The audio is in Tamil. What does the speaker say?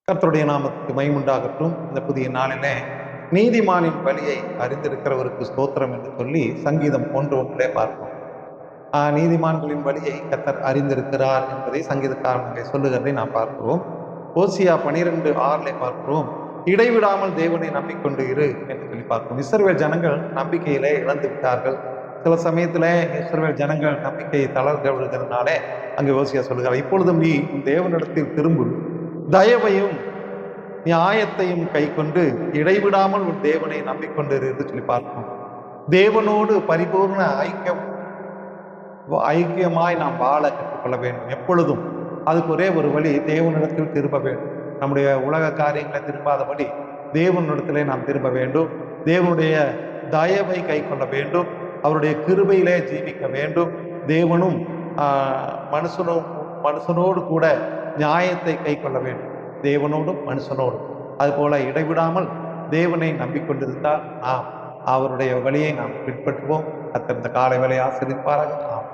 கர்த்தருடைய நாமத்துக்கு மகிமுண்டாகட்டும். இந்த புதிய நாளிலே நீதிமானின் வழியை அறிந்திருக்கிறவருக்கு ஸ்தோத்திரம் என்று சொல்லி சங்கீதம் 1:1 பார்ப்போம். நீதிமான்களின் வழியை கர்த்தர் அறிந்திருக்கிறார் என்பதை சங்கீதக்காரன் சொல்லுகிறதை நாம் பார்க்கிறோம். ஓசியா 12:6 பார்க்கிறோம், இடைவிடாமல் தேவனை நம்பிக்கொண்டு இரு என்று சொல்லி பார்க்கிறோம். இஸ்ரவேல் ஜனங்கள் நம்பிக்கையிலே இழந்து விட்டார்கள். சில சமயத்திலே இஸ்ரவேல் ஜனங்கள் நம்பிக்கையை தளர்ந்து விடுகிறதுனாலே அங்கே ஓசியா சொல்லுகிறார், இப்பொழுதும் நீ தேவனிடத்தில் திரும்பு, தயவையும் நியாயத்தையும் கை கொண்டு இடைவிடாமல் உன் தேவனை நம்பிக்கொண்டு என்று சொல்லி பார்க்கணும். தேவனோடு பரிபூர்ண ஐக்கியமாய் நாம் வாழ கற்றுக்கொள்ள வேண்டும். எப்பொழுதும் அதுக்கு ஒரே ஒரு வழி, தேவனிடத்தில் திரும்ப வேண்டும். நம்முடைய உலக காரியங்களை திரும்பாதபடி தேவனிடத்திலே நாம் திரும்ப வேண்டும். தேவனுடைய தயவை கை கொள்ள வேண்டும். அவருடைய கிருபையிலே ஜீவிக்க வேண்டும். தேவனும் மனுஷனோடு கூட நியாயத்தை கை கொள்ள வேண்டும். தேவனோடும் மனுஷனோடும் அதுபோல இடைவிடாமல் தேவனை நம்பிக்கொண்டிருந்தால் நாம் அவருடைய வழியை நாம் பின்பற்றுவோம். அத்தந்த காலை வேலை ஆசிரியப்பாராக நாம்